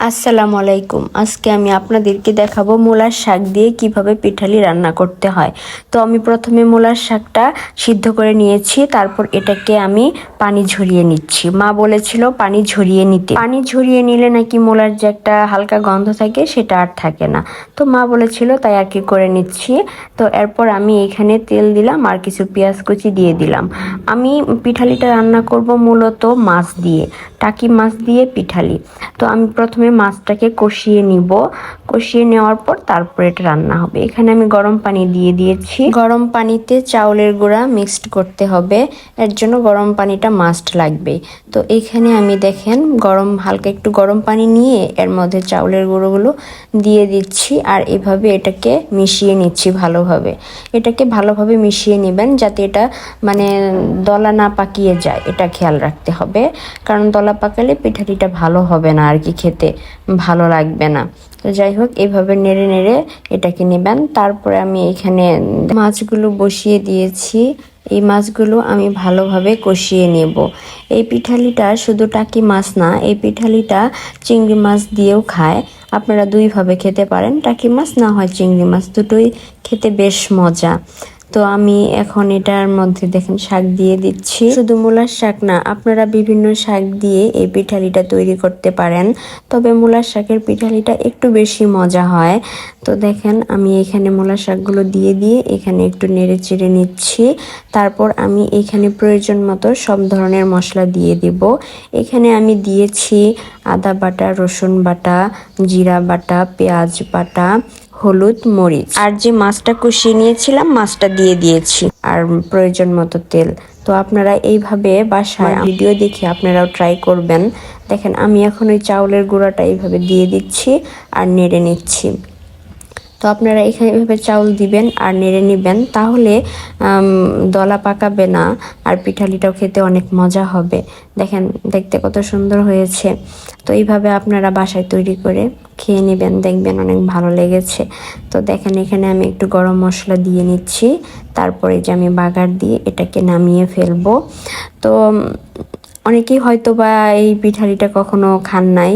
আসসালামু আলাইকুম। আজকে আমি আপনাদেরকে দেখাবো মূলার শাক দিয়ে কিভাবে পিঠালি রান্না করতে হয়। তো আমি প্রথমে মূলার শাকটা সিদ্ধ করে নিয়েছি, তারপর এটাকে আমি পানি ঝরিয়ে নিচ্ছি। মা বলেছিল পানি ঝরিয়ে নিতে, পানি ঝরিয়ে নিলে নাকি মূলার যে একটা হালকা গন্ধ থাকে সেটা আর থাকে না। তো মা বলেছিল, তাই আর কি করে নিচ্ছি। তো এরপর আমি এখানে তেল দিলাম আর কিছু পেঁয়াজ কুচি দিয়ে দিলাম। আমি পিঠালিটা রান্না করব মূলত মাছ দিয়ে, টাকি মাছ দিয়ে পিঠালি। তো আমি প্রথমে মাছটাকে কষিয়ে নিব, কষিয়ে নেওয়ার পর তারপর এটা রান্না হবে। এখানে আমি গরম পানি দিয়ে দিয়েছি। গরম পানিতে চাউলের গুঁড়া মিক্সড করতে হবে, এর জন্য গরম পানিটা মাস্ট লাগবে। তো এখানে আমি দেখেন হালকা একটু গরম পানি নিয়ে এর মধ্যে চাউলের গুঁড়োগুলো দিয়ে দিচ্ছি আর এভাবে এটাকে মিশিয়ে নিচ্ছি ভালোভাবে। এটাকে ভালোভাবে মিশিয়ে নেবেন যাতে এটা দলা না পাকিয়ে যায়, এটা খেয়াল রাখতে হবে। কারণ দলা পাকালে পিঠাটিটা ভালো হবে না আর কি, খেতে ভালো লাগবে না। তো যাই হোক, এইভাবে নেড়ে নেড়ে এটাকে নেবেন। তারপরে আমি এখানে মাছগুলো বসিয়ে দিয়েছি। এই মাছগুলো আমি ভালোভাবে কষিয়ে নেব। এই পিঠালিটা শুধু টাকি মাছ না, এই পিঠালিটা চিংড়ি মাছ দিয়েও খায়। আপনারা দুইভাবে খেতে পারেন, টাকি মাছ না হয় চিংড়ি মাছ, দুটোই খেতে বেশ মজা। তো আমি এখন এটার মধ্যে দেখেন শাক দিয়ে দিচ্ছি। শুধু মূলার শাক না, আপনারা বিভিন্ন শাক দিয়ে এই পিঠালিটা তৈরি করতে পারেন, তবে মূলার শাকের পিঠালিটা একটু বেশি মজা হয়। তো দেখেন আমি এখানে মূলার শাকগুলো দিয়ে এখানে একটু নেড়ে চেড়ে নিচ্ছি। তারপর আমি এখানে প্রয়োজন মতো সব ধরনের মশলা দিয়ে দেব। এখানে আমি দিয়েছি আদা বাটা, রসুন বাটা, জিরা বাটা, পেঁয়াজ বাটা, হলুদ, মরিচ, আর যে মাছটা কষিয়ে নিয়েছিলাম মাছটা দিয়ে দিয়েছি, আর প্রয়োজন মতো তেল। তো আপনারা এইভাবে বাসায় ভিডিও দেখে আপনারাও ট্রাই করবেন। দেখেন আমি এখন ওই চাউলের গুঁড়াটা এইভাবে দিয়ে দিচ্ছি আর নেড়ে নিচ্ছি। তো আপনারা এখানে এভাবে চাউল দিবেন আর নেড়ে নেবেন, তাহলে দলা পাকাবে না আর পিঠালিটাও খেতে অনেক মজা হবে। দেখেন দেখতে কত সুন্দর হয়েছে। তো এইভাবে আপনারা বাসায় তৈরি করে খেয়ে নেবেন, দেখবেন অনেক ভালো লেগেছে। তো দেখেন এখানে আমি একটু গরম মশলা দিয়ে নিচ্ছি, তারপরে যে আমি বাগার দিয়ে এটাকে নামিয়ে ফেলবো। তো অনেকেই হয়তো বা এই পিঠালিটা কখনো খান নাই,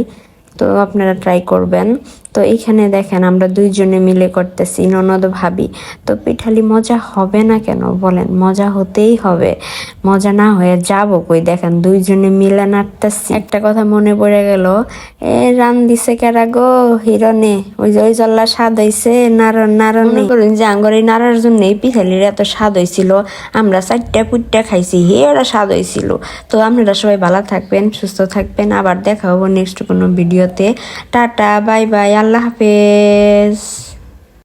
তো আপনারা ট্রাই করবেন। তো এইখানে দেখেন আমরা দুইজনে মিলে করতেছি, ননদ ভাবি। তো পিঠালি মজা হবে না কেন বলেন, মজা হতেই হবে, মজা না হয়ে যাব কই। দেখেন দুইজনে মিলে নাড়তেছি। একটা কথা মনে পড়ে গেল, রান দিছে কেরা গো হিরনে, ওই জল্লা স্বাদ হয়েছে নাড়নে করুন যে আঙ্গর এই নাড়ার জন্য এই পিঠালির এত স্বাদ হয়েছিল। আমরা 4টা পুটটা খাইছি, ওরা স্বাদ হয়েছিল। তো আপনারা সবাই ভালো থাকবেন, সুস্থ থাকবেন। আবার দেখা হবো নেক্সট কোনো ভিডিওতে। টাটা, বাই বাই, আল্লাহ হাফেজ।